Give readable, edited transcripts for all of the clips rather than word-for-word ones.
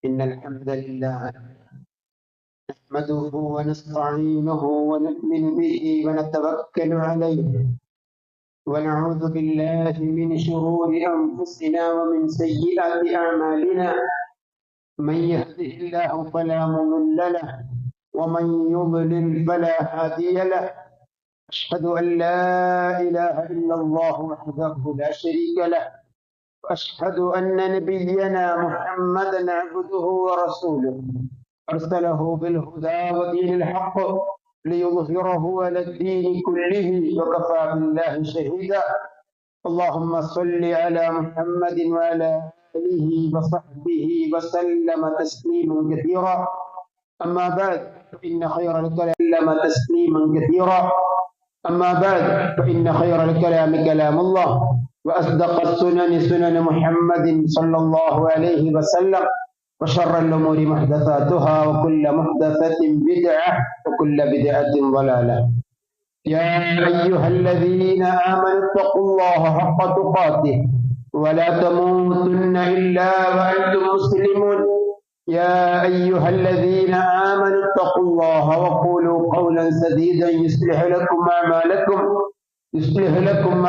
إن الحمد لله نحمده ونستعينه ونؤمن به ونتوكل عليه ونعوذ بالله من شرور أنفسنا ومن سيئات أعمالنا. من يهده الله فلا مضل له ومن يضلل فلا هادي له. أشهد أن لا إله إلا الله وحده لا شريك له، وأشهد أن نبينا محمدا عبده ورسوله أرسله بالهدى ودين الحق ليظهره على الدين كله وكفى بالله شهيدا. اللهم صل على محمد وعلى آله وصحبه وسلم تسليما كثيرا. أما بعد فإن خير الكلام تسليما كثيرا. أما بعد فإن خير الكلام كلام الله، وأصدق السنن سنن محمد صلى الله عليه وسلم، وشر الأمور محدثاتها وكل محدثة بدعة وكل بدعة ضلالة. يا أيها الذين آمنوا اتقوا الله حق تقاته ولا تموتن إلا وأنتم مسلمون. يا أيها الذين آمنوا اتقوا الله وقولوا قولا سديدا يصلح لكم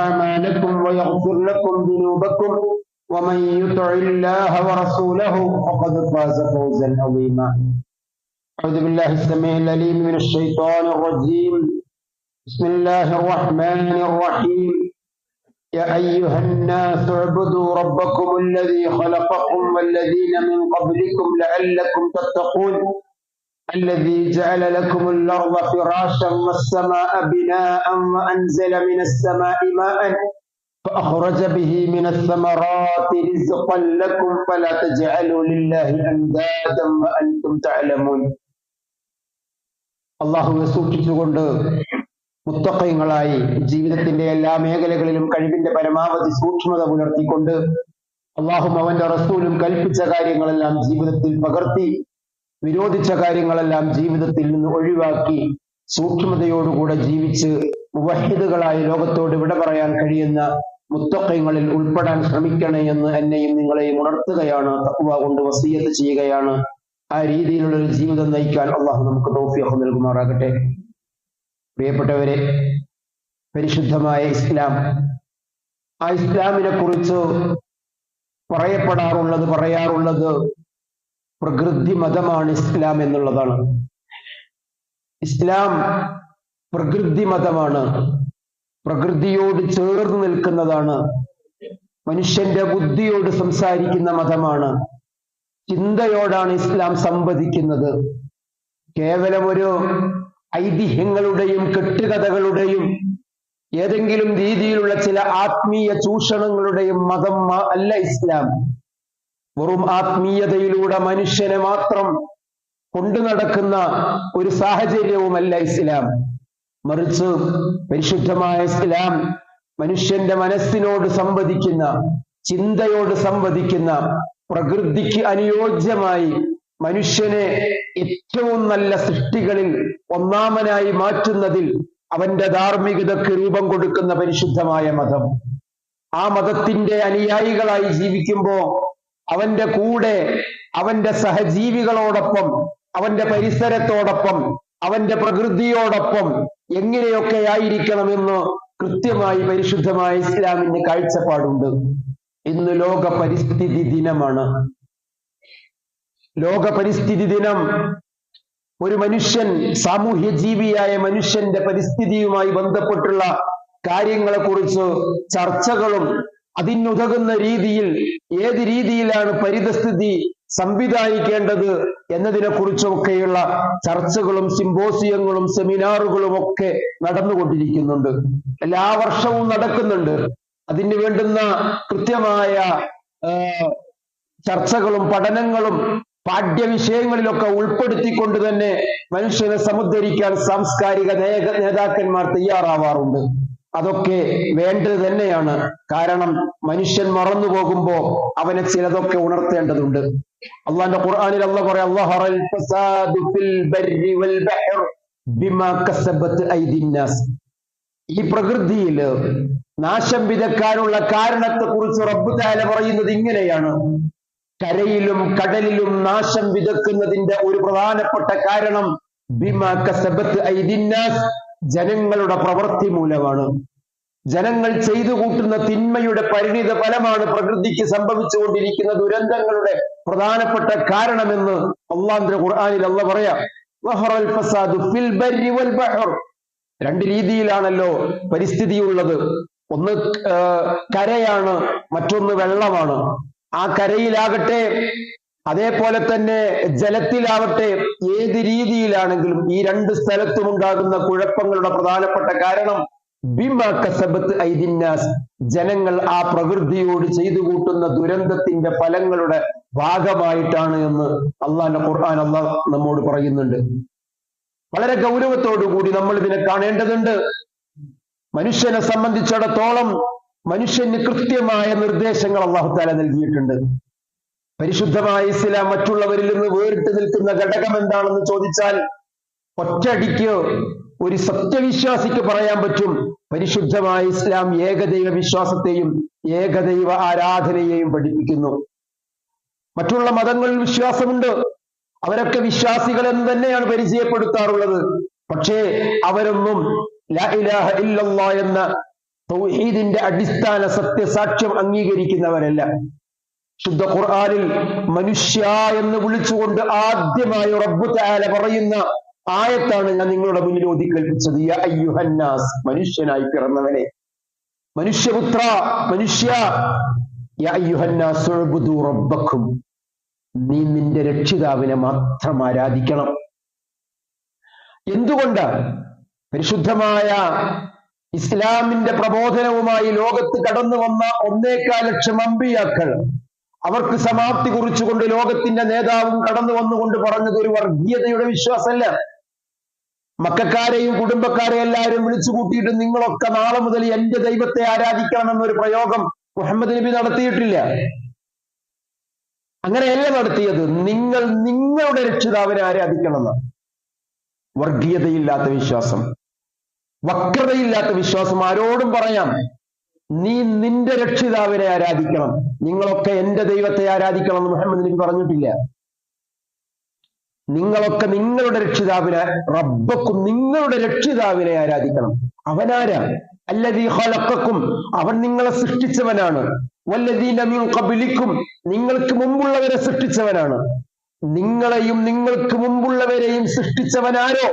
أعمالكم ويغفر لكم ذنوبكم، ومن يطع الله ورسوله فقد فاز فوزا عظيما. أعوذ بالله السميع العليم من الشيطان الرجيم. بسم الله الرحمن الرحيم. يا أيها الناس اعبدوا ربكم الذي خلقكم والذين من قبلكم لعلكم تتقون. الذي جعل لكم الأرض فراشا والسماء بناء وأنزل من السماء ماء فأخرج به من الثمرات رزقا لكم فلا تجعلوا لله أندادا وأنتم تعلمون. അള്ളാഹുവെ സൂക്ഷിച്ചുകൊണ്ട് മുത്തഖീങ്ങളായി ജീവിതത്തിന്റെ എല്ലാ മേഖലകളിലും കഴിവിന്റെ പരമാവധി സൂക്ഷ്മത പുലർത്തിക്കൊണ്ട് അള്ളാഹും അവന്റെ റസൂലും കൽപ്പിച്ച കാര്യങ്ങളെല്ലാം ജീവിതത്തിൽ പകർത്തി വിരോധിച്ച കാര്യങ്ങളെല്ലാം ജീവിതത്തിൽ നിന്ന് ഒഴിവാക്കി സൂക്ഷ്മതയോടുകൂടെ ജീവിച്ച് മുവഹിദുകളായി ലോകത്തോട് വിട പറയാൻ കഴിയുന്ന മുത്തഖീങ്ങളിൽ ഉൾപ്പെടാൻ ശ്രമിക്കണേ എന്ന് എന്നെയും നിങ്ങളെയും ഉണർത്തുകയാണ്, തഖ്വ കൊണ്ട് വസിയത്ത് ചെയ്യുകയാണ്. ആ രീതിയിലുള്ള ഒരു ജീവിതം നയിക്കാൻ അള്ളാഹു നമുക്ക് തൗഫീഖ് നൽകുമാറാകട്ടെ. പ്രിയപ്പെട്ടവരെ, പരിശുദ്ധമായ ഇസ്ലാം, ആ ഇസ്ലാമിനെ കുറിച്ച് പറയാറുള്ളത് പ്രകൃതി മതമാണ് ഇസ്ലാം എന്നുള്ളതാണ്. ഇസ്ലാം പ്രകൃതി മതമാണ്, പ്രകൃതിയോട് ചേർന്ന് നിൽക്കുന്നതാണ്, മനുഷ്യന്റെ ബുദ്ധിയോട് സംസാരിക്കുന്ന മതമാണ്, ചിന്തയോടാണ് ഇസ്ലാം സംവദിക്കുന്നത്. കേവലം ഒരു ഐതിഹ്യങ്ങളുടെയും കെട്ടുകഥകളുടെയും ഏതെങ്കിലും രീതിയിലുള്ള ചില ആത്മീയ ചൂഷണങ്ങളുടെയും മതം അല്ല ഇസ്ലാം. വെറും ആത്മീയതയിലൂടെ മനുഷ്യനെ മാത്രം കൊണ്ടു നടക്കുന്ന ഒരു സാഹചര്യവുമല്ല ഇസ്ലാം. മറിച്ച് പരിശുദ്ധമായ ഇസ്ലാം മനുഷ്യന്റെ മനസ്സിനോട് സംവദിക്കുന്ന, ചിന്തയോട് സംവദിക്കുന്ന, പ്രകൃതിക്ക് അനുയോജ്യമായി മനുഷ്യനെ ഏറ്റവും നല്ല സൃഷ്ടികളിൽ ഒന്നാമനായി മാറ്റുന്നതിൽ അവന്റെ ധാർമ്മികതയ്ക്ക് രൂപം കൊടുക്കുന്ന പരിശുദ്ധമായ മതം. ആ മതത്തിന്റെ അനുയായികളായി ജീവിക്കുമ്പോ അവന്റെ കൂടെ അവന്റെ സഹജീവികളോടൊപ്പം, അവന്റെ പരിസരത്തോടൊപ്പം, അവന്റെ പ്രകൃതിയോടൊപ്പം എങ്ങനെയൊക്കെ ആയിരിക്കണമെന്ന് കൃത്യമായി പരിശുദ്ധമായ ഇസ്ലാമിന്റെ കാഴ്ചപ്പാടുണ്ട്. ഇന്ന് ലോക പരിസ്ഥിതി ദിനമാണ്. ലോക പരിസ്ഥിതി ദിനം ഒരു മനുഷ്യൻ, സാമൂഹ്യ ജീവിയായ മനുഷ്യന്റെ പരിസ്ഥിതിയുമായി ബന്ധപ്പെട്ടുള്ള കാര്യങ്ങളെ കുറിച്ച് ചർച്ചകളും അതിനുതകുന്ന രീതിയിൽ ഏത് രീതിയിലാണ് പരിസ്ഥിതി സംവിധാനിക്കേണ്ടത് എന്നതിനെ കുറിച്ചൊക്കെയുള്ള ചർച്ചകളും സിംപോസിയങ്ങളും സെമിനാറുകളും ഒക്കെ നടന്നുകൊണ്ടിരിക്കുന്നുണ്ട്. എല്ലാ വർഷവും നടക്കുന്നുണ്ട്. അതിന് വേണ്ടുന്ന കൃത്യമായ ചർച്ചകളും പഠനങ്ങളും പാഠ്യവിഷയങ്ങളിലൊക്കെ ഉൾപ്പെടുത്തിക്കൊണ്ട് തന്നെ മനുഷ്യനെ സമുദ്ധരിക്കാൻ സാംസ്കാരിക നേതാക്കന്മാർ തയ്യാറാവാറുണ്ട്. അതൊക്കെ വേണ്ടത് തന്നെയാണ്. കാരണം മനുഷ്യൻ മറന്നു പോകുമ്പോ അവനെ ചിലതൊക്കെ ഉണർത്തേണ്ടതുണ്ട്. അള്ളാന്റെ ഖുർആനിൽ അള്ളാഹ് പറയാം, അല്ലാഹറൽ ഫസാദു ഫിൽ ബർരി വൽ ബഹർ ബിമാ കസബത് ഐദിന്നാസ്. ഈ പ്രകൃതിയിൽ നാശം വിതക്കാനുള്ള കാരണത്തെ കുറിച്ച് റബ്ബ് തആല പറയുന്നത് ഇങ്ങനെയാണ്: കരയിലും കടലിലും നാശം വിതക്കുന്നതിന്റെ ഒരു പ്രധാനപ്പെട്ട കാരണം ബിമാ കസബത്ത് ഐദിന്നാസ്, ജനങ്ങളുടെ പ്രവൃത്തി മൂലമാണ്. ജനങ്ങൾ ചെയ്തു കൂട്ടുന്ന തിന്മയുടെ പരിണിത ഫലമാണ് പ്രകൃതിക്ക് സംഭവിച്ചുകൊണ്ടിരിക്കുന്ന ദുരന്തങ്ങളുടെ പ്രധാനപ്പെട്ട കാരണമെന്ന് അല്ലാഹുവിന്റെ ഖുർആനിൽ അല്ലാഹു പറയാം. വഹറൽ ഫസാദു ഫിൽ ബർരി വൽ ബഹർ. രണ്ട് രീതിയിലാണല്ലോ പരിസ്ഥിതിയുള്ളത്. ഒന്ന് കരയാണ്, മറ്റൊന്ന് വെള്ളമാണ്. ആ കരയിലാകട്ടെ അതേപോലെ തന്നെ ജലത്തിലാവട്ടെ, ഏത് രീതിയിലാണെങ്കിലും ഈ രണ്ട് സ്ഥലത്തും ഉണ്ടാകുന്ന കുഴപ്പങ്ങളുടെ പ്രധാനപ്പെട്ട കാരണം ബിമാ കസബത്ത് ഐദിന്നാസ്, ജനങ്ങൾ ആ പ്രകൃതിയോട് ചെയ്തു കൂട്ടുന്ന ദുരന്തത്തിന്റെ ഫലങ്ങളുടെ ഭാഗമായിട്ടാണ് എന്ന് അള്ളാഹിന്റെ ഖുർആൻ അള്ളാഹ് നമ്മോട് പറയുന്നുണ്ട്. വളരെ ഗൗരവത്തോടു കൂടി നമ്മൾ ഇതിനെ കാണേണ്ടതുണ്ട്. മനുഷ്യനെ സംബന്ധിച്ചിടത്തോളം മനുഷ്യന് കൃത്യമായ നിർദ്ദേശങ്ങൾ അല്ലാഹു തആല നൽകിയിട്ടുണ്ട്. പരിശുദ്ധമായ ഇസ്ലാം മറ്റുള്ളവരിൽ നിന്ന് വേറിട്ട് നിൽക്കുന്ന ഘടകം എന്താണെന്ന് ചോദിച്ചാൽ ഒറ്റയടിക്ക് ഒരു സത്യവിശ്വാസിക്ക് പറയാൻ പറ്റും, പരിശുദ്ധമായ ഇസ്ലാം ഏകദൈവ വിശ്വാസത്തെയും ഏകദൈവ ആരാധനയെയും പഠിപ്പിക്കുന്നു. മറ്റുള്ള മതങ്ങളിൽ വിശ്വാസമുണ്ട്, അവരൊക്കെ വിശ്വാസികൾ എന്ന് തന്നെയാണ് പരിചയപ്പെടുത്താറുള്ളത്. പക്ഷേ അവരൊന്നും ലാ ഇലാഹ ഇല്ലല്ലാഹ് എന്ന തൗഹീദിന്റെ അടിസ്ഥാന സത്യസാക്ഷ്യം അംഗീകരിക്കുന്നവരല്ല. ശുദ്ധ ഖുർആനിൽ മനുഷ്യ എന്ന് വിളിച്ചുകൊണ്ട് ആദ്യമായി റബ്ബ് തആല പറയുന്ന ആയത്താണ് ഞാൻ നിങ്ങളുടെ മുന്നിൽ ഓതി കേൾപ്പിച്ചത്. യാ അയ്യുഹന്നാസ്, മനുഷ്യനായി പിറന്നവനെ, മനുഷ്യപുത്ര, മനുഷ്യ, യാ അയ്യുഹന്നാസ് ഉഅ്ബുദൂ റബ്ബക്കും, നീ നിന്റെ രക്ഷിതാവിനെ മാത്രം ആരാധിക്കണം. എന്തുകൊണ്ട്? പരിശുദ്ധമായ ഇസ്ലാമിന്റെ പ്രബോധനവുമായി ലോകത്ത് കടന്നു വന്ന 1.25 ലക്ഷം അമ്പിയാക്കൾ, അവർക്ക് സമാപ്തി കുറിച്ചുകൊണ്ട് ലോകത്തിന്റെ നേതാവും കടന്നു വന്നുകൊണ്ട് പറഞ്ഞത് ഒരു വർഗീയതയുടെ വിശ്വാസമല്ല. മക്കക്കാരെയും കുടുംബക്കാരെയും എല്ലാവരും വിളിച്ചു കൂട്ടിയിട്ട് നിങ്ങളൊക്കെ നാളെ മുതൽ എന്റെ ദൈവത്തെ ആരാധിക്കണം എന്നൊരു പ്രയോഗം മുഹമ്മദ് നബി നടത്തിയിട്ടില്ല. അങ്ങനെയല്ല നടത്തിയത്. നിങ്ങൾ നിങ്ങളുടെ രക്ഷിതാവിനെ ആരാധിക്കണമെന്ന്. വർഗീയതയില്ലാത്ത വിശ്വാസം, വക്രതയില്ലാത്ത വിശ്വാസം ആരോടും പറയാം. നീ നിന്റെ രക്ഷിതാവിനെ ആരാധിക്കണം, നിങ്ങളൊക്കെ എന്റെ ദൈവത്തെ ആരാധിക്കണം എന്ന് മുഹമ്മദ് നബി പറഞ്ഞിട്ടില്ല. നിങ്ങളൊക്കെ നിങ്ങളുടെ രക്ഷിതാവിനെ, റബ്ബക്കും, നിങ്ങളുടെ രക്ഷിതാവിനെ ആരാധിക്കണം. അവനാരാ? അല്ലദീ ഖലഖക്കും, അവൻ നിങ്ങളെ സൃഷ്ടിച്ചവനാണ്. വല്ലദീന മിൻ ഖബ്ലിക്കും, നിങ്ങൾക്ക് മുമ്പുള്ളവരെ സൃഷ്ടിച്ചവനാണ്. നിങ്ങളെയും നിങ്ങൾക്ക് മുമ്പുള്ളവരെയും സൃഷ്ടിച്ചവനാരോ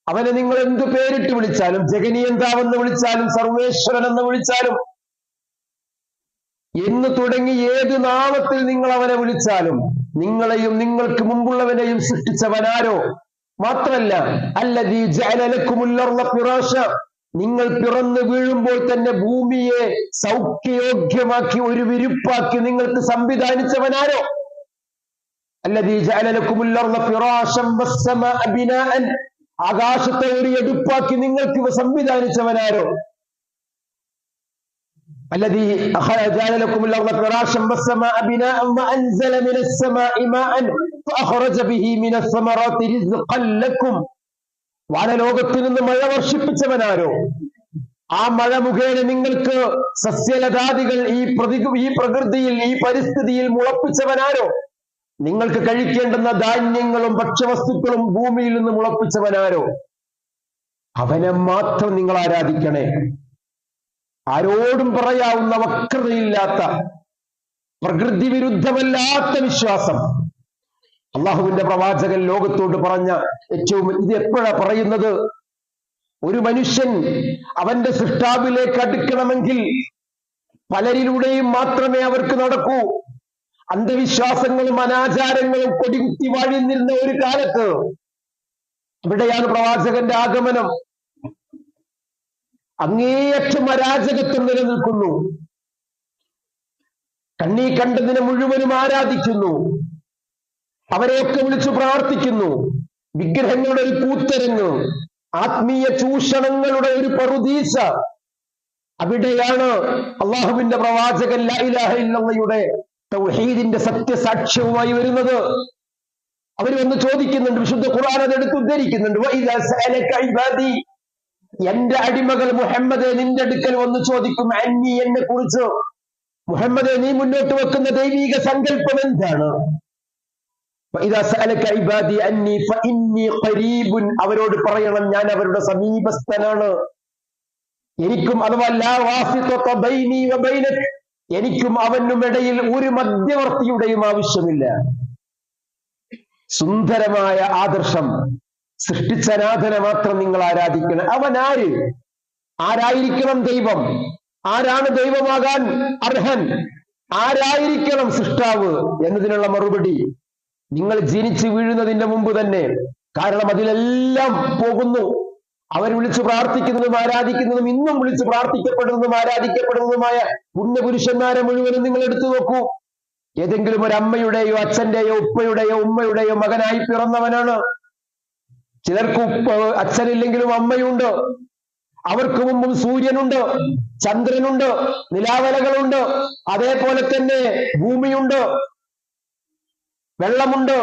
അവനെ നിങ്ങൾ എന്തു പേരിട്ട് വിളിച്ചാലും, ജഗനിയന്താവെന്ന് വിളിച്ചാലും, സർവേശ്വരൻ എന്ന് വിളിച്ചാലും, എന്ന് തുടങ്ങി ഏത് നാമത്തിൽ നിങ്ങൾ അവനെ വിളിച്ചാലും, നിങ്ങളെയും നിങ്ങൾക്ക് മുമ്പുള്ളവനെയും സൃഷ്ടിച്ചവനാരോ. മാത്രമല്ല അല്ലദീ ജഅല ലക്കുമുൽ അർള ഫിറാശ, നിങ്ങൾ പിറന്നു വീഴുമ്പോൾ തന്നെ ഭൂമിയെ സൗഖ്യയോഗ്യമാക്കി ഒരു വിരിപ്പാക്കി നിങ്ങൾക്ക് സംവിധാനിച്ചവനാരോ. അല്ലദീ ജഅല ലക്കുമുൽ അർള ഫിറാശൻ വസ്സമാഅ ബിനാഅൻ, ആകാശത്തെ ഒരു എടുപ്പാക്കി നിങ്ങൾക്ക് ഇവ സംവിധാനിച്ചവനാരോ. الذي جعل لكم الأرض فراشا والسماء بناء وأنزل من السماء ماء فأخرج به من الثمرات رزقا لكم. വാനലോകത്തിൽ നിന്ന് മഴ വർഷിപ്പിച്ചവനാരോ. ആ മഴ മുഖേന നിങ്ങൾക്ക് സസ്യലതാദികൾ ഈ പ്രകൃതിയിൽ, ഈ പരിസ്ഥിതിയിൽ മുളപ്പിച്ചവനാരോ. നിങ്ങൾക്ക് കഴിക്കേണ്ടുന്ന ധാന്യങ്ങളും ഭക്ഷ്യവസ്തുക്കളും ഭൂമിയിൽ നിന്ന് മുളപ്പിച്ചവനാരോ. അവനെ മാത്രം നിങ്ങൾ ആരാധിക്കണേ. ആരോടും പറയാവുന്ന വക്രതയില്ലാത്ത, പ്രകൃതി വിരുദ്ധമല്ലാത്ത വിശ്വാസം അള്ളാഹുവിന്റെ പ്രവാചകൻ ലോകത്തോട് പറഞ്ഞ ഏറ്റവും, ഇത് എപ്പോഴാ പറയുന്നത്? ഒരു മനുഷ്യൻ അവന്റെ സൃഷ്ടാവിലേക്ക് അടുക്കണമെങ്കിൽ പലരിലൂടെയും മാത്രമേ അവർക്ക് നടക്കൂ. അന്ധവിശ്വാസങ്ങളും അനാചാരങ്ങളും കൊടികുത്തി വാഴുന്നിരുന്ന ഒരു കാലത്ത് ഇവിടെയാണ് പ്രവാചകന്റെ ആഗമനം. അങ്ങേയറ്റം അരാജകത്വം നിലനിൽക്കുന്നു. കണ്ണീ കണ്ടതിനെ മുഴുവനും ആരാധിക്കുന്നു, അവരെയൊക്കെ വിളിച്ചു പ്രാർത്ഥിക്കുന്നു. വിഗ്രഹങ്ങളുടെ ഒരു കൂത്തരങ്ങ്, ആത്മീയ ചൂഷണങ്ങളുടെ ഒരു പറുദീസ. അവിടെയാണ് അള്ളാഹുവിന്റെ പ്രവാചകൻ ലാ ഇലാഹ ഇല്ലല്ലാഹയുടെ തൗഹീദിന്റെ സത്യസാക്ഷ്യവുമായി വരുന്നത്. അവർ വന്ന് ചോദിക്കുന്നുണ്ട്, വിശുദ്ധ ഖുർആൻ അത് എടുത്ത് ഉദ്ധരിക്കുന്നുണ്ട്. വഇദാ സഅലക ഇബാദി, എന്റെ അടിമകൾ മുഹമ്മദെ നിന്റെ അടുക്കൽ വന്ന് ചോദിക്കും, അന്നി, എന്നെ കുറിച്ച്, മുഹമ്മദെ, നീ മുന്നോട്ട് വെക്കുന്ന ദൈവീക സങ്കല്പം എന്താണ്? അവരോട് പറയണം, ഞാൻ അവരുടെ സമീപസ്ഥനാണ്. എനിക്കും അഥവാ എനിക്കും അവനും ഇടയിൽ ഒരു മധ്യവർത്തിയുടെയും ആവശ്യമില്ല. സുന്ദരമായ ആദർശം. സൃഷ്ടിച്ച നാഥനെ മാത്രം നിങ്ങൾ ആരാധിക്കണം. അവൻ ആര്? ആരായിരിക്കണം ദൈവം? ആരാണ് ദൈവമാകാൻ അർഹൻ? ആരായിരിക്കണം സൃഷ്ടാവ് എന്നതിനുള്ള മറുപടി നിങ്ങൾ ജനിച്ചു വീഴുന്നതിന്റെ മുമ്പ് തന്നെ. കാരണം അതിലെല്ലാം പോകുന്നു. അവർ വിളിച്ചു പ്രാർത്ഥിക്കുന്നതും ആരാധിക്കുന്നതും ഇന്നും വിളിച്ചു പ്രാർത്ഥിക്കപ്പെടുന്നതും ആരാധിക്കപ്പെടുന്നതുമായ പുണ്യപുരുഷന്മാരെ മുഴുവനും നിങ്ങൾ എടുത്തു നോക്കൂ. ഏതെങ്കിലും ഒരു അമ്മയുടെയോ അച്ഛന്റെയോ ഉപ്പയുടെയോ ഉമ്മയുടെയോ മകനായി പിറന്നവനാണ്. ചിലർക്ക് അച്ഛനില്ലെങ്കിലും അമ്മയുണ്ട്. അവർക്ക് മുമ്പും സൂര്യനുണ്ട്, ചന്ദ്രനുണ്ട്, നിലാവലകളുണ്ട്, അതേപോലെ തന്നെ ഭൂമിയുണ്ട്, വെള്ളമുണ്ട്,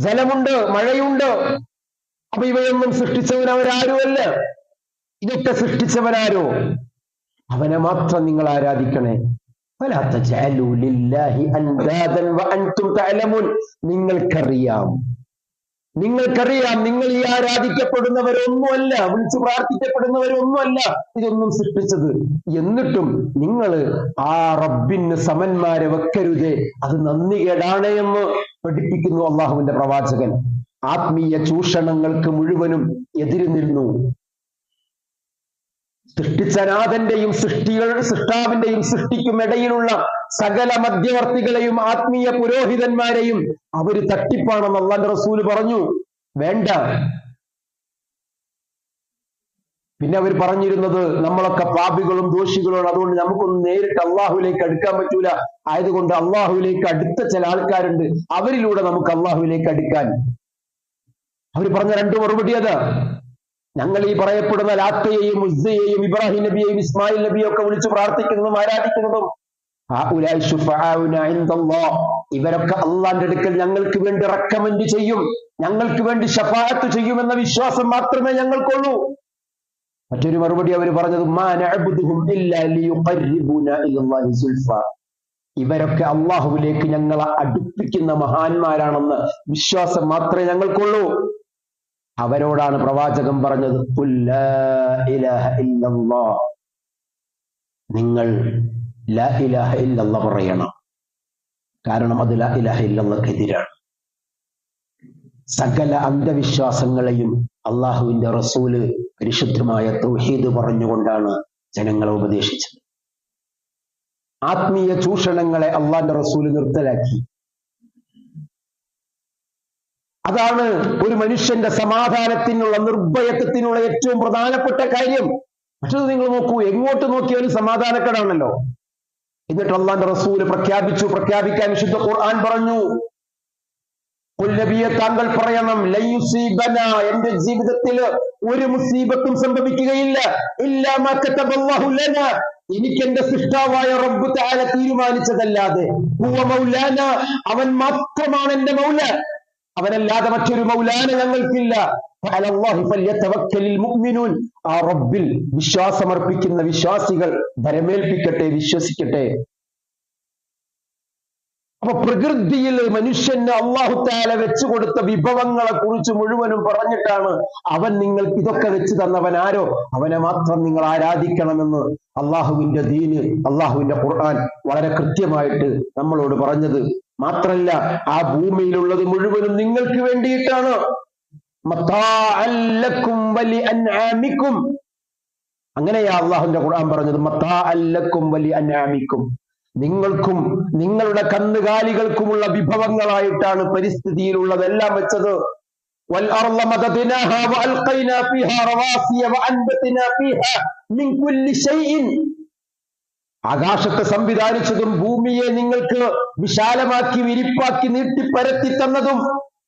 ജലമുണ്ട്, മഴയുണ്ട്. അപ്പൊ ഇവയൊന്നും സൃഷ്ടിച്ചവൻ അവരാരുമല്ല. ഇതൊക്കെ സൃഷ്ടിച്ചവനാരോ? അവനെ മാത്രം നിങ്ങൾ ആരാധിക്കണേ. നിങ്ങൾക്കറിയാം നിങ്ങൾ ഈ ആരാധിക്കപ്പെടുന്നവരൊന്നുമല്ല, വിളിച്ചു പ്രാർത്ഥിക്കപ്പെടുന്നവരൊന്നുമല്ല ഇതൊന്നും സൃഷ്ടിച്ചത്. എന്നിട്ടും നിങ്ങൾ ആ റബ്ബിന് സമന്മാരെ വെക്കരുതേ, അത് നന്ദികേടാണ് എന്ന് പഠിപ്പിക്കുന്നു അള്ളാഹുവിന്റെ പ്രവാചകൻ. ആത്മീയ ചൂഷണങ്ങൾക്ക് മുഴുവനും എതിര് നിന്നു. സൃഷ്ടിച്ചനാഥന്റെയും സൃഷ്ടാവിന്റെയും സൃഷ്ടിക്കും ഇടയിലുള്ള സകല മധ്യവർത്തികളെയും ആത്മീയ പുരോഹിതന്മാരെയും അവര് തട്ടിപ്പാണെന്ന് അല്ലാഹുവിന്റെ റസൂല് പറഞ്ഞു. വേണ്ട. പിന്നെ അവർ പറഞ്ഞിരുന്നത് നമ്മളൊക്കെ പാപികളും ദോഷികളുമാണ്, അതുകൊണ്ട് നമുക്കൊന്നും നേരിട്ട് അള്ളാഹുവിലേക്ക് അടുക്കാൻ പറ്റൂല, ആയതുകൊണ്ട് അള്ളാഹുവിലേക്ക് അടുത്ത ചില ആൾക്കാരുണ്ട്, അവരിലൂടെ നമുക്ക് അള്ളാഹുവിലേക്ക് അടുക്കാൻ. അവർ പറഞ്ഞ രണ്ടു മറുപടി അതാ. ഞങ്ങൾ ഈ പറയപ്പെടുന്ന ലാത്തയെയും ഉസ്സയെയും ഇബ്രാഹിം നബിയെയും ഇസ്മായിൽ നബിയും ഒക്കെ വിളിച്ചു പ്രാർത്ഥിക്കുന്നതും ആരാധിക്കുന്നതും ഇവരൊക്കെ അള്ളാന്റെ അടുക്കൽ ഞങ്ങൾക്ക് വേണ്ടി റെക്കമെൻഡ് ചെയ്യും, ഞങ്ങൾക്ക് വേണ്ടി ശഫാഅത്ത് ചെയ്യുമെന്ന വിശ്വാസം മാത്രമേ ഞങ്ങൾക്കുള്ളൂ. മറ്റൊരു മറുപടി അവർ പറഞ്ഞത് ഇവരൊക്കെ അള്ളാഹുവിലേക്ക് ഞങ്ങളെ അടുപ്പിക്കുന്ന മഹാന്മാരാണെന്ന് വിശ്വാസം മാത്രമേ ഞങ്ങൾക്കുള്ളൂ. അവരോടാണ് പ്രവാചകൻ പറഞ്ഞത്, നിങ്ങൾ ലാ ഇലാഹ ഇല്ലല്ലാഹ് പറയണം. കാരണം അത് ലാ ഇലാഹ ഇല്ലല്ലാഹ്ക്കെതിരാണ്. സകല അന്ധവിശ്വാസങ്ങളെയും അള്ളാഹുവിന്റെ റസൂല് പരിശുദ്ധമായ തൗഹീദ് പറഞ്ഞുകൊണ്ടാണ് ജനങ്ങളെ ഉപദേശിച്ചത്. ആത്മീയ ചൂഷണങ്ങളെ അള്ളാന്റെ റസൂല് നിർത്തലാക്കി. അതാണ് ഒരു മനുഷ്യന്റെ സമാധാനത്തിനുള്ള, നിർഭയത്വത്തിനുള്ള ഏറ്റവും പ്രധാനപ്പെട്ട കാര്യം. മറ്റത് നിങ്ങൾ നോക്കൂ, എങ്ങോട്ട് നോക്കിയാലും സമാധാനക്കേടാണല്ലോ. എന്നിട്ട് അള്ളാന്റെ റസൂല് പ്രഖ്യാപിക്കാൻ വിശുദ്ധ ഖുർആൻ പറഞ്ഞു, നബിയെ താങ്കൾ പറയണം, എന്റെ ജീവിതത്തിൽ ഒരു മുസീബത്തും സംഭവിക്കുകയില്ല, ഇല്ലാ മാ കതബല്ലാഹു ലനാ, എനിക്ക് എന്റെ സൃഷ്ടാവായ റബ്ബ് തആല തീരുമാനിച്ചതല്ലാതെ. ഹുവ മൗലാന, അവൻ മാത്രമാണ് എന്റെ മൗല, അവനല്ലാതെ മറ്റൊരു മൗലാന ഞങ്ങൾക്കില്ല. അലല്ലാഹി ഫല്യതവക്കലിൽ മുഅ്മിനൂൻ, ആ റബ്ബിൽ വിശ്വാസമർപ്പിക്കുന്ന വിശ്വാസികൾ ഭരമേൽപ്പിക്കട്ടെ, വിശ്വസിക്കട്ടെ. അപ്പൊ പ്രകൃതിയിൽ മനുഷ്യന് അല്ലാഹു തആല വെച്ചു കൊടുത്ത വിഭവങ്ങളെ കുറിച്ച് മുഴുവനും പറഞ്ഞിട്ടാണ് അവൻ നിങ്ങൾക്ക് ഇതൊക്കെ വെച്ച് തന്നവൻ ആരോ അവനെ മാത്രം നിങ്ങൾ ആരാധിക്കണമെന്ന് അള്ളാഹുവിന്റെ ദീന്, അള്ളാഹുവിന്റെ ഖുർആൻ വളരെ കൃത്യമായിട്ട് നമ്മളോട് പറഞ്ഞത്. മാത്രല്ല, ആ ഭൂമിയിലുള്ളത് മുഴുവനും നിങ്ങൾക്ക് വേണ്ടിയിട്ടാണ്. മതാഅൻ ലക്കും വലി അൻആമിക്കും, അങ്ങനെയാ അള്ളാഹുവിന്റെ ഖുർആൻ പറഞ്ഞത്. മതാഅൻ ലക്കും വലി അൻആമിക്കും, നിങ്ങൾക്കും നിങ്ങളുടെ കന്നുകാലികൾക്കുമുള്ള വിഭവങ്ങളായിട്ടാണ് പരിസ്ഥിതിയിലുള്ളതെല്ലാം വെച്ചത്. വൽഅർള മദദ്നാഹാ വഅൽഖൈനാ ഫീഹാ റവാസിയ വഅൻബത്നാ ഫീഹാ മിൻ കുല്ലി ശൈഇൻ, ആകാശത്തെ സംവിധാനിച്ചതും ഭൂമിയെ നിങ്ങൾക്ക് വിശാലമാക്കി വിരിപ്പാക്കി നീട്ടിപ്പരത്തി തന്നതും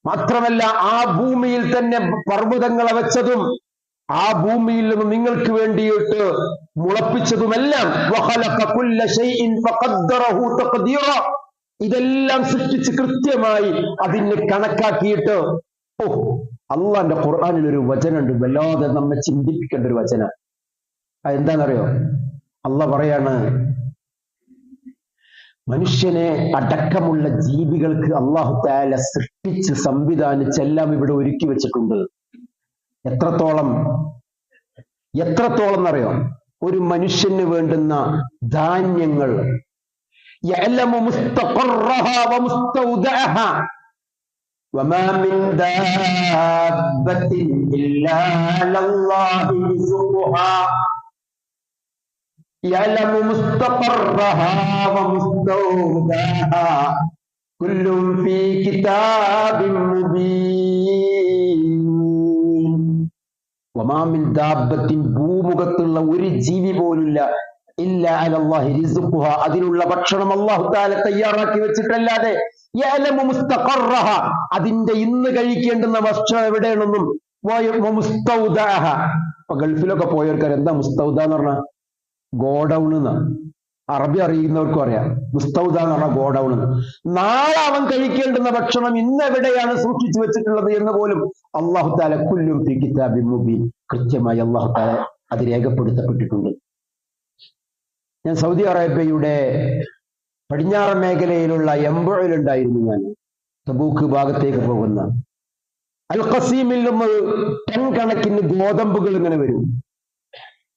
മാത്രമല്ല, ആ ഭൂമിയിൽ തന്നെ പർവ്വതങ്ങളെ വെച്ചതും ആ ഭൂമിയിൽ നിന്ന് നിങ്ങൾക്ക് വേണ്ടിയിട്ട് മുളപ്പിച്ചതുമെല്ലാം. ഇതെല്ലാം സൃഷ്ടിച്ച് കൃത്യമായി അതിനെ കണക്കാക്കിയിട്ട്. അള്ളാന്റെ ഖുർആനിൽ ഒരു വചനമുണ്ട്, വല്ലാതെ നമ്മെ ചിന്തിപ്പിക്കേണ്ട ഒരു വചനം. അതെന്താണെന്നറിയോ? അള്ളാഹ് പറയാണ്, മനുഷ്യനെ അടക്കമുള്ള ജീവികൾക്ക് അല്ലാഹു തആല സൃഷ്ടിച്ച് സംവിധാനിച്ച് എല്ലാം ഇവിടെ ഒരുക്കി വെച്ചിട്ടുണ്ട്. എത്രത്തോളം എന്നറിയോ? ഒരു മനുഷ്യന് വേണ്ടുന്ന ധാന്യങ്ങൾ യഅലമു മുസ്തഖറഹ വമുസ്തൗദഅഹ വമാ മിൻ ദാബത്തിൻ ഇല്ലാ അലല്ലാഹി റിസ്ഖുഹാ യഅലമു മുസ്തഖറഹ വമുസ്തൗദഅഹ കുല്ലും ഫീ കിതാബിൻ മുബീൻ. വമാ മിൻ ദാബത്തിൻ, ഭൂമുഖത്തുള്ള ഒരു ജീവി പോലുമില്ല, ഇല്ല അലല്ലാഹി റിസ്ഖുഹാ, അതിനുള്ള ഭക്ഷണം അല്ലാഹു തആല തയ്യാറാക്കി വെച്ചിട്ടല്ലാതെ. യഅലമു മുസ്തഖറഹ, അതിന്റെ ഇന്ന് കഴിക്കേണ്ടുന്ന ഭക്ഷണം എവിടെയാണെന്നും. മുസ്തൗദഅഹ, ഇപ്പൊ ഗൾഫിലൊക്കെ പോയവർക്കാർ എന്താ മുസ്തൗദ എന്ന് പറഞ്ഞാൽ ഗോഡൌൺ എന്നാണ്. അറബി അറിയുന്നവർക്കും അറിയാം. മുസ്തൗദ എന്ന് പറഞ്ഞാൽ ഗോഡൌൺ. നാളെ അവൻ കഴിക്കേണ്ടുന്ന ഭക്ഷണം ഇന്ന് എവിടെയാണ് സൂക്ഷിച്ചു വെച്ചിട്ടുള്ളത് എന്ന് പോലും അല്ലാഹു തആല കുല്ലും ഫീ കിതാബിൻ മുബീൻ, കൃത്യമായി അല്ലാഹു തആല അത് രേഖപ്പെടുത്തപ്പെട്ടിട്ടുണ്ട്. ഞാൻ സൗദി അറേബ്യയുടെ പടിഞ്ഞാറൻ മേഖലയിലുള്ള എംബുഴിലുണ്ടായിരുന്നു. ഞാൻ തബൂക്ക് ഭാഗത്തേക്ക് പോകുന്ന അൽ ഖസീമിൽ നിന്ന് ടൺ കണക്കിന് ഗോതമ്പുകൾ ഇങ്ങനെ വരും.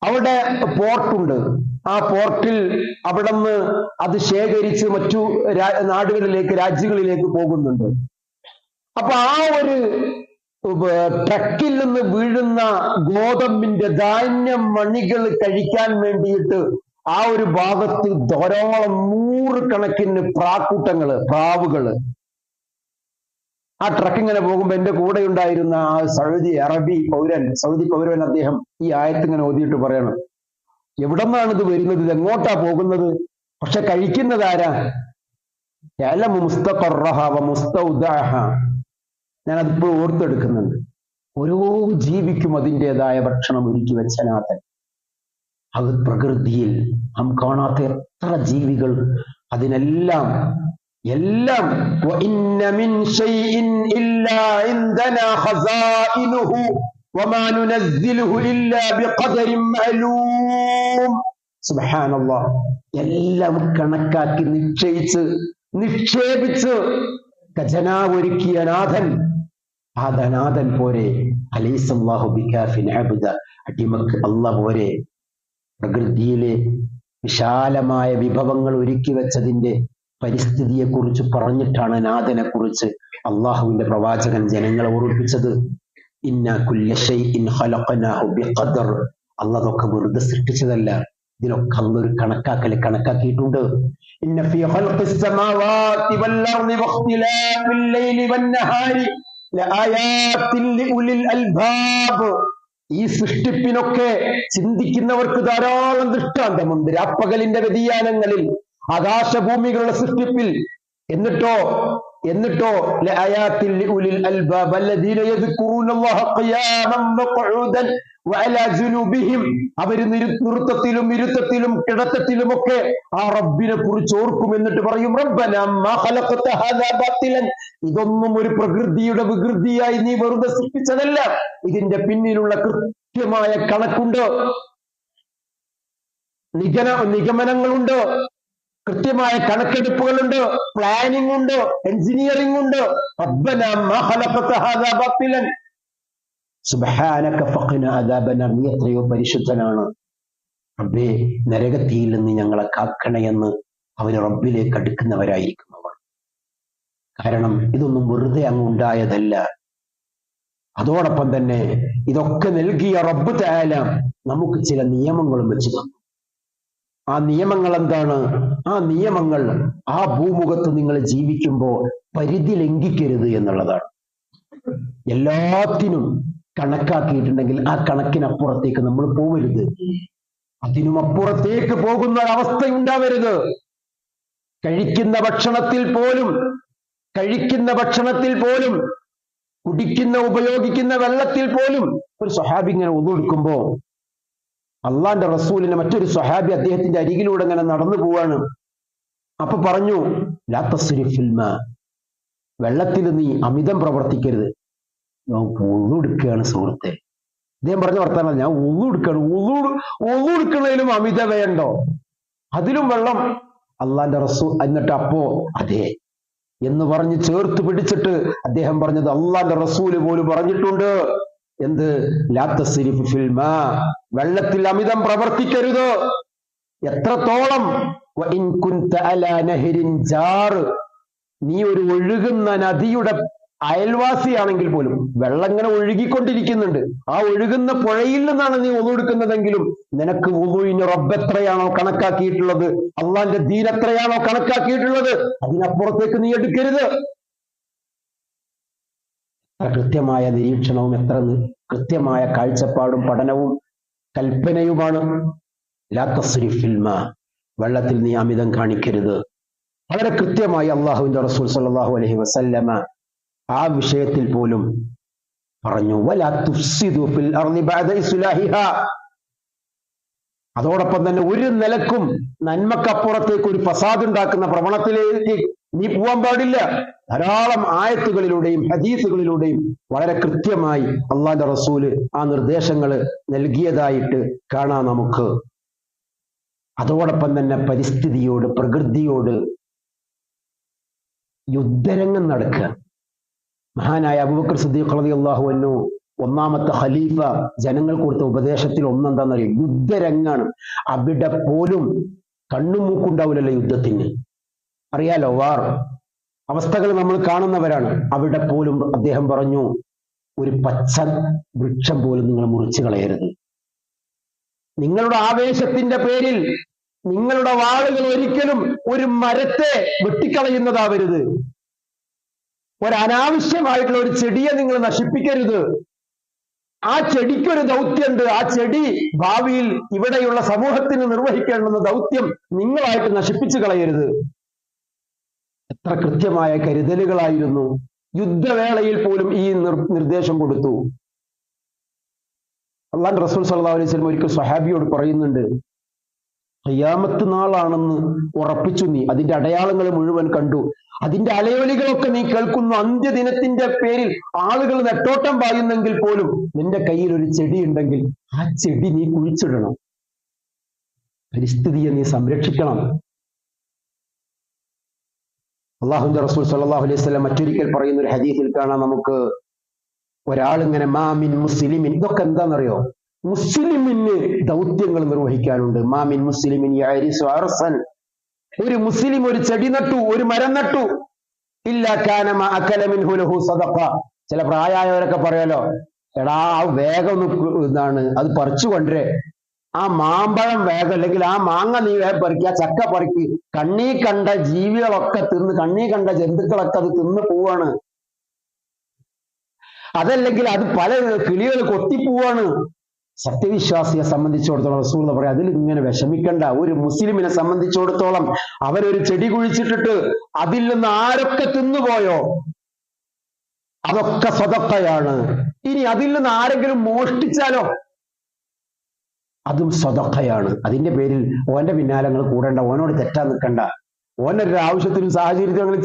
അവിടെ പോർട്ടുണ്ട്. ആ പോർട്ടിൽ അവിടെ നിന്ന് അത് ശേഖരിച്ച് മറ്റു നാടുകളിലേക്ക്, രാജ്യങ്ങളിലേക്ക് പോകുന്നുണ്ട്. അപ്പൊ ആ ഒരു ട്രക്കിൽ നിന്ന് വീഴുന്ന ഗോതമ്പിന്റെ ധാന്യം മണികൾ കഴിക്കാൻ വേണ്ടിയിട്ട് ആ ഒരു ഭാഗത്ത് ധാരാളം 100 കണക്കിന് പ്രാവുകള് ആ ട്രക്ക് ഇങ്ങനെ പോകുമ്പോ എന്റെ കൂടെ ഉണ്ടായിരുന്ന ആ സൗദി പൗരൻ അദ്ദേഹം ഈ ആയത്ത് ഇങ്ങനെ ഓതിയിട്ട് പറയണം, എവിടെന്നാണ് ഇത് വരുന്നത്, ഇത് എങ്ങോട്ടാ പോകുന്നത്, പക്ഷെ കഴിക്കുന്നത് ആരാ? യഅലമു മുസ്തഖറഹ വമുസ്തൗദഅഹ. ഞാൻ അതിപ്പോൾ ഓർത്തെടുക്കുന്നുണ്ട്. ഓരോ ജീവിക്കും അതിൻ്റെതായ ഭക്ഷണം ഒരുക്കി വെച്ച നാഥൻ. അത് പ്രകൃതിയിൽ നാം കാണാത്ത എത്ര ജീവികൾ, അതിനെല്ലാം وَإِنَّ مِنْ شَيْءٍ إِلَّا عِنْدَنَا خَزَائِنُهُ وَمَا نُنَزِّلُهُ إِلَّا بِقَدَرٍ مَعْلُومٍ. സുബ്ഹാനല്ലാഹ്, എല്ലാം കണക്കാക്കി നിക്ഷേപിച്ച് ഖജനാവ് ഒരുക്കിയ നാഥൻ. ആ ധനാഥൻ പോരെ അലൈസല്ലാഹു ബികാഫിൻ അബ്ദ, അടിമക്ക് അല്ലാഹു പോരെ. പ്രകൃതിയിലെ വിശാലമായ വിഭവങ്ങൾ ഒരുക്കി വെച്ചതിന്റെ പരിസ്ഥിതിയെ കുറിച്ച് പറഞ്ഞിട്ടാണ് നാഥനെ കുറിച്ച് അള്ളാഹുവിന്റെ പ്രവാചകൻ ജനങ്ങളെ ഓർമ്മിപ്പിച്ചത്. ഇന്നാ കുല്ല ശൈഇൻ ഖലഖനാഹു ബിഖദർ. അള്ളാഹൊക്കെ വെറുതെ സൃഷ്ടിച്ചതല്ല, ഇതിനൊക്കെ അള്ളൊരു കണക്കാക്കിയിട്ടുണ്ട്. ഇന്ന ഫീ ഖൽഖിസ് സമാവാതി വൽ അർളി വഖ്തിലാഫിൽ ലൈലി വൻ നഹാരി ലആയാതിൻ ലിഉലിൽ അൽബാബ്. ഈ സൃഷ്ടിപ്പിനൊക്കെ ചിന്തിക്കുന്നവർക്ക് ധാരാളം ദൃഷ്ടാന്തമുണ്ട്. രാപ്പകലിന്റെ വ്യതിയാനങ്ങളിൽ, ആകാശഭൂമികളുടെ സൃഷ്ടിപ്പിൽ. എന്നിട്ടോ ലആയാതിൻ ലിഉലിൽ അൽബാബ് അല്ലദീന യദ്കുറൂനല്ലാഹ ഖിയാമൻ വഖുഊദൻ വഅലാ ജുനൂബിഹിം. അവർ നൃത്തത്തിലും ഇരുത്തത്തിലും കിടത്തത്തിലുമൊക്കെ ആ റബ്ബിനെ കുറിച്ച് ഓർക്കും. എന്നിട്ട് പറയും, റബ്ബനാ മാ ഖലഖത ഹാദാ ബാത്തിലൻ. ഇതൊന്നും ഒരു പ്രകൃതിയുടെ വികൃതിയായി നീ വെറുതെ സൃഷ്ടിച്ചതല്ല, ഇതിന്റെ പിന്നിലുള്ള കൃത്യമായ കണക്കുണ്ട്, നിഗമനങ്ങളുണ്ട്, കൃത്യമായ കണക്കെടുപ്പുകളുണ്ട്, പ്ലാനിംഗ് ഉണ്ട്, എഞ്ചിനീയറിംഗ് ഉണ്ട്. റബ്ബനാ മാ ഖലഖത ഹാദാ ബാത്തിലൻ സുബ്ഹാനക ഫഖിനാ അദാബന്നാർ. നീ എത്രയോ പരിശുദ്ധനാണ് റബ്ബേ, നരകത്തിയിൽ നിന്ന് ഞങ്ങളെ കാക്കണയെന്ന് അവര് റബ്ബിലേക്ക് അടുക്കുന്നവരായിരിക്കും അവർ. കാരണം ഇതൊന്നും വെറുതെ അങ്ങ് ഉണ്ടായതല്ല. അതോടൊപ്പം തന്നെ ഇതൊക്കെ നൽകിയ റബ്ബ് തആല നമുക്ക് ചില നിയമങ്ങളും വെച്ച് തന്നു. ആ നിയമങ്ങൾ എന്താണ്? ആ നിയമങ്ങൾ ആ ഭൂമുഖത്ത് നിങ്ങൾ ജീവിക്കുമ്പോൾ പരിധി ലംഘിക്കരുത് എന്നുള്ളതാണ്. എല്ലാത്തിനും കണക്കാക്കിയിട്ടുണ്ടെങ്കിൽ ആ കണക്കിനപ്പുറത്തേക്ക് നമ്മൾ പോകരുത്. അതിനും അപ്പുറത്തേക്ക് പോകുന്ന ഒരവസ്ഥ ഉണ്ടാവരുത്. കഴിക്കുന്ന ഭക്ഷണത്തിൽ പോലും ഉപയോഗിക്കുന്ന വെള്ളത്തിൽ പോലും. ഒരു സ്വഹാബി ഇങ്ങനെ ഒന്നെടുക്കുമ്പോ അള്ളാന്റെ റസൂലിന്റെ മറ്റൊരു സ്വഹാബി അദ്ദേഹത്തിന്റെ അരികിലൂടെ ഇങ്ങനെ നടന്നു പോവാണ്. അപ്പൊ പറഞ്ഞു, ലാ തസ്രിഫിൽ മാ, വെള്ളത്തിൽ നീ അമിതം പ്രവർത്തിക്കരുത്. ഒന്നെടുക്കുകയാണ് സുഹൃത്തെ. അദ്ദേഹം പറഞ്ഞ വർത്താനം, ഞാൻ ഒന്നെടുക്കുകയാണ്. ഒന്നെടുക്കുന്നതിലും അമിത വേണ്ടോ? അതിലും വെള്ളം അള്ളാന്റെ റസൂൽ. എന്നിട്ട് അപ്പോ അതെ എന്ന് പറഞ്ഞ് ചേർത്ത് പിടിച്ചിട്ട് അദ്ദേഹം പറഞ്ഞത് അള്ളാന്റെ റസൂല് പോലും പറഞ്ഞിട്ടുണ്ട്, എന്ത്? ലാ തസ്രിഫ് ഫിൽ മാ, വെള്ളത്തിൽ അമിതം പ്രവർത്തിക്കരുത്. എത്രത്തോളം? വഇൻ കുൻത അലാ നഹരിൻ ജാർ, നീ ഒരു ഒഴുകുന്ന നദിയുടെ അയൽവാസിയാണെങ്കിൽ പോലും, വെള്ളം ഇങ്ങനെ ഒഴുകിക്കൊണ്ടിരിക്കുന്നുണ്ട്, ആ ഒഴുകുന്ന പുഴയിൽ നിന്നാണ് നീ ഒന്നു എടുക്കുന്നതെങ്കിലും നിനക്ക് വുളുവിന് റബ്ബ് എത്രയാണോ കണക്കാക്കിയിട്ടുള്ളത്, അള്ളാന്റെ ദീൻ എത്രയാണോ കണക്കാക്കിയിട്ടുള്ളത്, അതിനപ്പുറത്തേക്ക് നീ എടുക്കരുത്. കൃത്യമായ നിരീക്ഷണവും എത്ര കൃത്യമായ കാഴ്ചപ്പാടും പഠനവും കൽപ്പനയുമാണ്. ലാ തസ്രിഫ് ഫിൽ മാ, വെള്ളത്തിൽ നീ അമിതം കാണിക്കരുത്. വളരെ കൃത്യമായി അള്ളാഹുവിന്റെ റസൂൽ സല്ലല്ലാഹു അലൈഹി വസല്ലമ ആ വിഷയത്തിൽ പോലും പറഞ്ഞു. വലാ തുഫ്സിദു ഫിൽ അർളി ബഅദ ഇസ്ലാഹിഹാ, അതോടൊപ്പം തന്നെ ഒരു നിലക്കും നന്മക്കപ്പുറത്തേക്ക് ഒരു ഫസാദ് ഉണ്ടാക്കുന്ന പ്രവണത്തിലേക്ക് നീ പോവാൻ പാടില്ല. ധാരാളം ആയത്തുകളിലൂടെയും ഹദീസുകളിലൂടെയും വളരെ കൃത്യമായി അള്ളാഹുവിന്റെ റസൂല് ആ നിർദ്ദേശങ്ങൾ നൽകിയതായിട്ട് കാണാം നമുക്ക്. അതോടൊപ്പം തന്നെ പരിസ്ഥിതിയോട്, പ്രകൃതിയോട് യുദ്ധരംഗം നടക്കുക. മഹാനായ അബൂബക്കർ സിദ്ദീഖ് റളിയല്ലാഹു അൻഹു ഒന്നാമത്തെ ഖലീഫ ജനങ്ങൾക്ക് കൊടുത്ത ഉപദേശത്തിൽ ഒന്നെന്താണെന്നറിയോ? യുദ്ധരംഗാണ്. അവിടെ പോലും കണ്ണും മൂക്കുണ്ടാവില്ലല്ലോ യുദ്ധത്തിന്, അറിയാലോ, വാർ അവസ്ഥകൾ നമ്മൾ കാണുന്നവരാണ്. അവിടെ പോലും അദ്ദേഹം പറഞ്ഞു, ഒരു പച്ച വൃക്ഷം പോലും നിങ്ങൾ മുറിച്ചു കളയരുത്. നിങ്ങളുടെ ആവേശത്തിന്റെ പേരിൽ നിങ്ങളുടെ വാളുകൾ ഒരിക്കലും ഒരു മരത്തെ വെട്ടിക്കളയുന്നതാവരുത്. ഒരനാവശ്യമായിട്ടുള്ള ഒരു ചെടിയെ നിങ്ങൾ നശിപ്പിക്കരുത്. ആ ചെടിക്കൊരു ദൗത്യമുണ്ട്. ആ ചെടി ഭാവിയിൽ ഇവിടെയുള്ള സമൂഹത്തിന് നിർവഹിക്കേണ്ടുന്ന ദൗത്യം നിങ്ങളായിട്ട് നശിപ്പിച്ചു കളയരുത്. എത്ര കൃത്യമായ കരുതലുകളായിരുന്നു. യുദ്ധവേളയിൽ പോലും ഈ നിർദ്ദേശം കൊടുത്തു. അള്ളാഹുവിന്റെ റസൂൽ സല്ലല്ലാഹു അലൈഹി വസല്ലം ഒരിക്കൽ സ്വഹാബിയോട് പറയുന്നുണ്ട്, ഖിയാമത്ത് നാളാണെന്ന് ഉറപ്പിച്ചു നീ, അതിന്റെ അടയാളങ്ങൾ മുഴുവൻ കണ്ടു, അതിന്റെ അലയൊലികളൊക്കെ നീ കേൾക്കുന്നു, അന്ത്യദിനത്തിന്റെ പേരിൽ ആളുകൾ നെട്ടോട്ടം പായുന്നെങ്കിൽ പോലും നിന്റെ കയ്യിൽ ഒരു ചെടി ഉണ്ടെങ്കിൽ ആ ചെടി നീ കുഴിച്ചിടണം, പരിസ്ഥിതിയെ നീ സംരക്ഷിക്കണം. അള്ളാഹുവിന്റെ റസൂൽ സല്ലല്ലാഹു അലൈഹി വസല്ലം മറ്റൊരിക്കൽ പറയുന്ന ഒരു ഹദീസിൽ കാണാം നമുക്ക്, ഒരാളിങ്ങനെ മാമിൻ മുസ്ലിമിൻ, ഇതൊക്കെ എന്താണെന്നറിയോ? മുസ്ലിമിന് ദൗത്യങ്ങൾ നിർവഹിക്കാനുണ്ട്. മാമിൻ മുസ്ലിമിൻ യഅരിസു അർസൻ, ഒരു മുസ്ലിം ഒരു ചെടി നട്ടു, ഒരു മരം നട്ടു, ഇല്ലാ കാന മാ അകല മിൻഹു ലഹു സദഖ. ചില പ്രായമായവരൊക്കെ പറയാലോ, എടാ വേഗം എന്താണ് അത് പറിച്ചു കൊണ്ടേ, ആ മാമ്പഴം വേഗം, അല്ലെങ്കിൽ ആ മാങ്ങ നീ വേഗം പറിക്കുക, ചക്ക പറിക്ക്, കണ്ണീ കണ്ട ജീവികളൊക്കെ തിന്ന്, കണ്ണീ കണ്ട ജന്തുക്കളൊക്കെ അത് തിന്ന് പോവാണ്. അതല്ലെങ്കിൽ അത് പല കിളികൾ കൊത്തിപ്പോവാണ്. സത്യവിശ്വാസിയെ സംബന്ധിച്ചിടത്തോളം റസൂൽ പറയാം, അതിൽ ഇങ്ങനെ വിഷമിക്കണ്ട. ഒരു മുസ്ലിമിനെ സംബന്ധിച്ചിടത്തോളം അവരൊരു ചെടി കുഴിച്ചിട്ടിട്ട് അതിൽ നിന്ന് ആരൊക്കെ തിന്നുപോയോ അതൊക്കെ സദഖയാണ്. ഇനി അതിൽ നിന്ന് ആരെങ്കിലും മോഷ്ടിച്ചാലോ അതും സദഖയാണ്. അതിന്റെ പേരിൽ ഓന്റെ പിന്നാലങ്ങൾ കൂടണ്ട, ഓനോട് തെറ്റാൻ നിൽക്കണ്ട. ഓനൊരു ആവശ്യത്തിനും സാഹചര്യത്തിനും അങ്ങനെ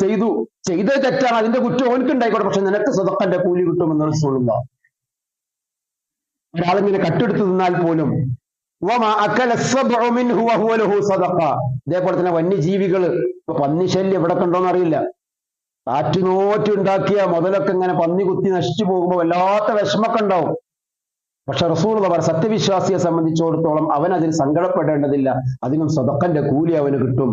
ചെയ്തത് തെറ്റാണ്, അതിന്റെ കുറ്റം ഓനക്കുണ്ടായിക്കോട്ടെ, പക്ഷെ നിനക്ക് സദഖന്റെ കൂലി കിട്ടുമെന്ന് റസൂലുള്ളാ. ഒരാളിങ്ങനെ കട്ടെടുത്ത് നിന്നാൽ പോലും ഇതേപോലെ തന്നെ വന്യജീവികൾ, ഇപ്പൊ പന്നിശല്യം എവിടെ കണ്ടോന്ന് അറിയില്ല, ആറ്റുനോറ്റുണ്ടാക്കിയ മുതലൊക്കെ ഇങ്ങനെ പന്നി കുത്തി നശിച്ചു പോകുമ്പോൾ വല്ലാത്ത വിഷമൊക്കെ ഉണ്ടാവും. പക്ഷെ റസൂലുള്ളാഹി പറഞ്ഞു, സത്യവിശ്വാസിയെ സംബന്ധിച്ചിടത്തോളം അവൻ അതിൽ സങ്കടപ്പെടേണ്ടതില്ല, അതിനും സദഖന്റെ കൂലി അവന് കിട്ടും.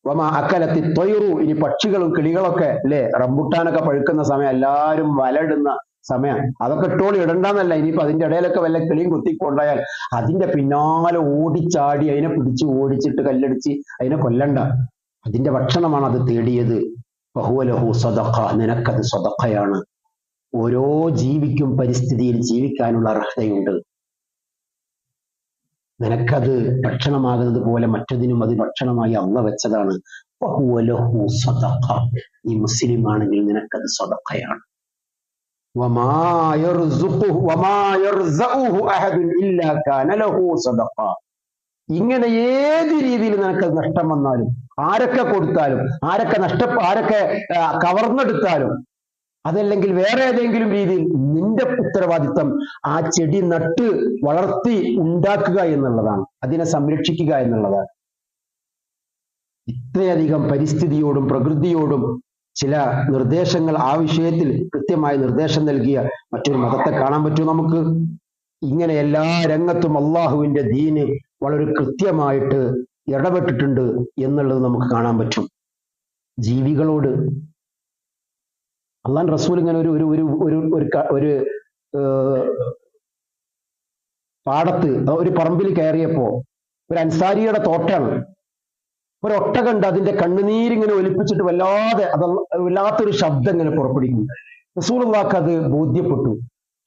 വമാ അക്കലത്തി ത്വയ്റു, ഇനി പക്ഷികളും കിളികളൊക്കെ അല്ലേ, റംബുട്ടാനൊക്കെ പഴുക്കുന്ന സമയം, എല്ലാവരും വലയിടുന്ന സമയം, അതൊക്കെ ഇട്ടോളി ഇടണ്ടെന്നല്ല, ഇനിയിപ്പോ അതിന്റെ ഇടയിലൊക്കെ വല്ല കിളിയും കുത്തിക്കൊണ്ടായാൽ അതിന്റെ പിന്നാലെ ഓടിച്ചാടി അതിനെ പിടിച്ച് ഓടിച്ചിട്ട് കല്ലടിച്ച് അതിനെ കൊല്ലണ്ട, അതിന്റെ ഭക്ഷണമാണ് അത് തേടിയത്. വഹുവ ലഹു സദഖ, നിനക്കത് സദഖയാണ്. ഓരോ ജീവിക്കും പരിസ്ഥിതിയിൽ ജീവിക്കാനുള്ള അർഹതയുണ്ട്. നിനക്കത് ഭക്ഷണമാകുന്നത് പോലെ മറ്റതിനും അത് ഭക്ഷണമായി അള്ളാഹ് വെച്ചതാണ്. വഹുവ ലഹു സദഖ, നീ മുസ്ലിം ആണെങ്കിൽ നിനക്കത് സദഖയാണ്. വമാ യർസഉഹു അഹദുൻ ഇല്ലാ കാന ലഹു സദഖ. ഇങ്ങനെ ഏത് രീതിയിൽ നിനക്ക് നഷ്ടം വന്നാലും, ആരൊക്കെ കൊടുത്താലും, ആരൊക്കെ കവർന്നെടുത്താലും, അതല്ലെങ്കിൽ വേറെ ഏതെങ്കിലും രീതിയിൽ നിന്റെ ഉത്തരവാദിത്തം ആ ചെടി നട്ട് വളർത്തി ഉണ്ടാക്കുക എന്നുള്ളതാണ്, അതിനെ സംരക്ഷിക്കുക എന്നുള്ളതാണ്. ഇത്രയധികം പരിസ്ഥിതിയോടും പ്രകൃതിയോടും ചില നിർദ്ദേശങ്ങൾ ആ വിഷയത്തിൽ കൃത്യമായ നിർദ്ദേശം നൽകിയ മറ്റൊരു മതത്തെ കാണാൻ പറ്റുമോ നമുക്ക്? ഇങ്ങനെ എല്ലാ രംഗത്തും അള്ളാഹുവിന്റെ ദീന് വളരെ കൃത്യമായിട്ട് ഇടപെട്ടിട്ടുണ്ട് എന്നുള്ളത് നമുക്ക് കാണാൻ പറ്റും. ജീവികളോട് അള്ളാഹ് റസൂൽ ഇങ്ങനെ ഒരു പാടത്ത് ഒരു പറമ്പിൽ കയറിയപ്പോ ഒരു അൻസാരിയുടെ തോട്ടാണ്. ഒരൊട്ടകണ്ട് അതിന്റെ കണ്ണുനീരിങ്ങനെ ഒലിപ്പിച്ചിട്ട് വല്ലാത്തൊരു ശബ്ദം ഇങ്ങനെ പുറപ്പെടുവിക്കുന്നു. റസൂലുള്ളാഹിക്ക് അത് ബോധ്യപ്പെട്ടു.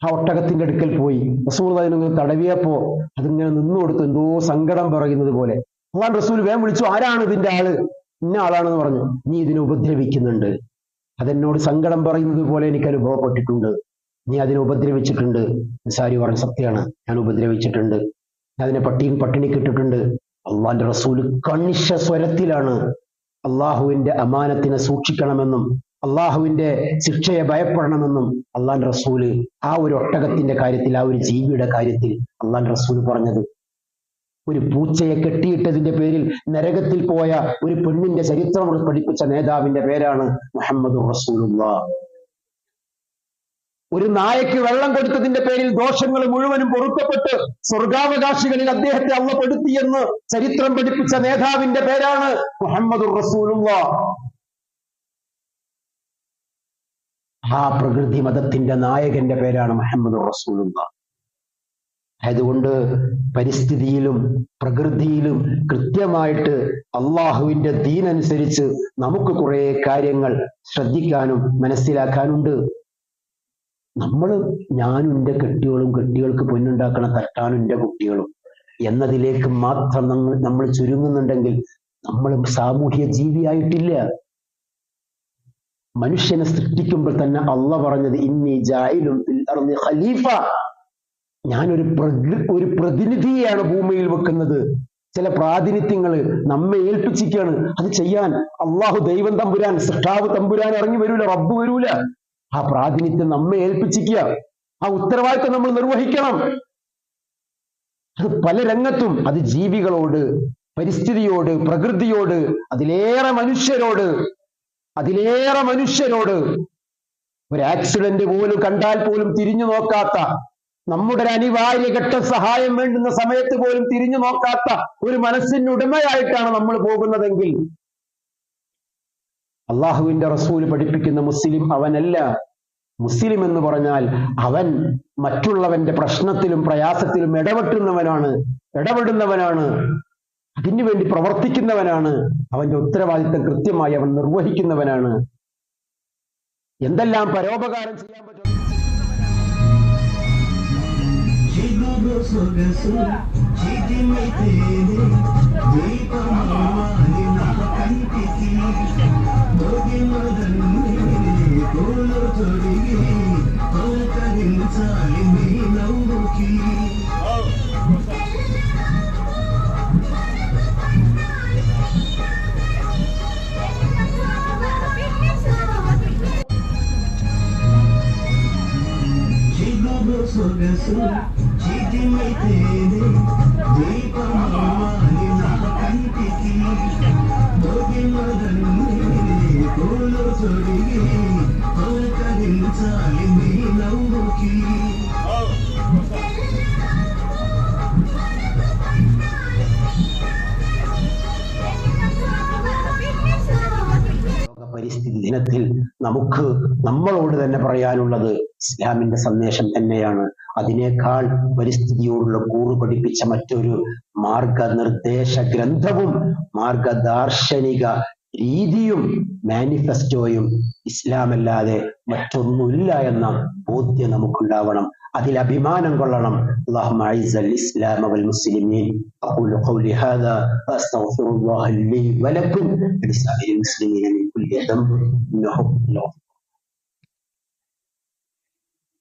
ആ ഒട്ടകത്തിന്റെ അടുക്കൽ പോയി റസൂൽ അതിനെ തടവിയപ്പോ അതിങ്ങനെ നിന്നുകൊടുത്തു എന്തോ സങ്കടം പറയുന്നത് പോലെ. അള്ളാഹ് റസൂൽ വേഗം വിളിച്ചു, ആരാണ് ഇതിന്റെ ആള്? ഇന്ന ആളാണെന്ന് പറഞ്ഞു. നീ ഇതിനെ ഉപദ്രവിക്കുന്നുണ്ട്, അതെന്നോട് സങ്കടം പറയുന്നത് പോലെ എനിക്ക് അനുഭവപ്പെട്ടിട്ടുണ്ട്, നീ അതിനെ ഉപദ്രവിച്ചിട്ടുണ്ട്. അൻസാരി പറഞ്ഞു, സത്യമാണ്, ഞാൻ ഉപദ്രവിച്ചിട്ടുണ്ട്, അതിനെ പട്ടിണിക്ക് ഇട്ടിട്ടുണ്ട്. അള്ളാന്റെ റസൂല് കണിശ സ്വരത്തിലാണ് അള്ളാഹുവിന്റെ അമാനത്തിനെ സൂക്ഷിക്കണമെന്നും അള്ളാഹുവിന്റെ ശിക്ഷയെ ഭയപ്പെടണമെന്നും അള്ളാന്റെ റസൂല് ആ ഒരു ഒട്ടകത്തിന്റെ കാര്യത്തിൽ, ആ ഒരു ജീവിയുടെ കാര്യത്തിൽ അള്ളാന്റെ റസൂല് പറഞ്ഞത്. ഒരു പൂച്ചയെ കെട്ടിയിട്ടതിന്റെ പേരിൽ നരകത്തിൽ പോയ ഒരു പെണ്ണിന്റെ ചരിത്രം പഠിപ്പിച്ച നേതാവിന്റെ പേരാണ് മുഹമ്മദ് റസൂലുള്ളാഹ്. ഒരു നായക്ക് വെള്ളം കൊടുത്തതിന്റെ പേരിൽ ദോഷങ്ങൾ മുഴുവനും പൊറുക്കപ്പെട്ട് സ്വർഗാവകാശികളിൽ അദ്ദേഹത്തെ അള്ളാഹ് പെടുത്തിയെന്ന് ചരിത്രം പഠിപ്പിച്ച നേതാവിന്റെ പേരാണ് മുഹമ്മദ് റസൂലുള്ളാഹ്. ആ പ്രകൃതി മതത്തിന്റെ നായകന്റെ പേരാണ് മുഹമ്മദ് റസൂലുള്ളാഹ്. അതുകൊണ്ട് പരിസ്ഥിതിയിലും പ്രകൃതിയിലും കൃത്യമായിട്ട് അള്ളാഹുവിന്റെ ദീനനുസരിച്ച് നമുക്ക് കുറെ കാര്യങ്ങൾ ശ്രദ്ധിക്കാനും മനസ്സിലാക്കാനുണ്ട്. ഞാനും എൻ്റെ കെട്ടികൾക്ക് പൊന്നുണ്ടാക്കണം, തട്ടാനും എൻ്റെ കുട്ടികളും എന്നതിലേക്ക് മാത്രം നമ്മൾ ചുരുങ്ങുന്നുണ്ടെങ്കിൽ നമ്മൾ സാമൂഹ്യ ജീവിയായിട്ടില്ല. മനുഷ്യനെ സൃഷ്ടിക്കുമ്പോൾ തന്നെ അള്ളാഹ് പറഞ്ഞത് ഇന്നി ജാഇലുൻ ഫിൽ അർളി ഖലീഫ, ഞാനൊരു പ്രതിനിധിയാണ് ഭൂമിയിൽ വെക്കുന്നത്. ചില പ്രാതിനിധ്യങ്ങൾ നമ്മെ ഏൽപ്പിച്ചിരിക്കുകയാണ്. അത് ചെയ്യാൻ അള്ളാഹു ദൈവം തമ്പുരാൻ, സൃഷ്ടാവ് തമ്പുരാൻ ഇറങ്ങി വരൂല, റബ്ബ് വരൂല. ആ പ്രാതിനിധ്യം നമ്മെ ഏൽപ്പിച്ചിരിക്കുക. ആ ഉത്തരവാദിത്വം നമ്മൾ നിർവഹിക്കണം. അത് പല രംഗത്തും, അത് ജീവികളോട്, പരിസ്ഥിതിയോട്, പ്രകൃതിയോട്, അതിലേറെ മനുഷ്യരോട്. ഒരു ആക്സിഡന്റ് പോലും കണ്ടാൽ പോലും തിരിഞ്ഞു നോക്കാത്ത, നമ്മുടെ ഒരു അനിവാര്യ ഘട്ട സഹായം വേണ്ടുന്ന സമയത്ത് പോലും തിരിഞ്ഞു നോക്കാത്ത ഒരു മനസ്സിന് ഉടമയായിട്ടാണ് നമ്മൾ പോകുന്നതെങ്കിൽ അള്ളാഹുവിന്റെ റസൂൽ പഠിപ്പിക്കുന്ന മുസ്ലിം അവനല്ല. മുസ്ലിം എന്ന് പറഞ്ഞാൽ അവൻ മറ്റുള്ളവന്റെ പ്രശ്നത്തിലും പ്രയാസത്തിലും ഇടപെടുന്നവനാണ്, അതിനുവേണ്ടി പ്രവർത്തിക്കുന്നവനാണ്, അവന്റെ ഉത്തരവാദിത്തം കൃത്യമായി അവൻ നിർവഹിക്കുന്നവനാണ്. എന്തെല്ലാം പരോപകാരം ചെയ്യാൻ പറ്റും. പരിസ്ഥിതി ദിനത്തിൽ നമ്മളോട് തന്നെ പറയാനുള്ളത് ഇസ്ലാമിന്റെ സന്ദേശം തന്നെയാണ്. അതിനേക്കാൾ പരിസ്ഥിതിയോടുള്ള കൂറ് പഠിപ്പിച്ച മറ്റൊരു മാർഗനിർദ്ദേശ ഗ്രന്ഥവും മാർഗദാർശനിക രീതിയും മാനിഫെസ്റ്റോയും ഇസ്ലാമല്ലാതെ മറ്റൊന്നുമില്ല എന്ന ബോധ്യം നമുക്കുണ്ടാവണം. അതിൽ അഭിമാനം കൊള്ളണം. اللهم اعز الاسلام والمسلمين. اقول قولي هذا واستغفر الله لي ولكم ولسائر المسلمين من كل ذنب انه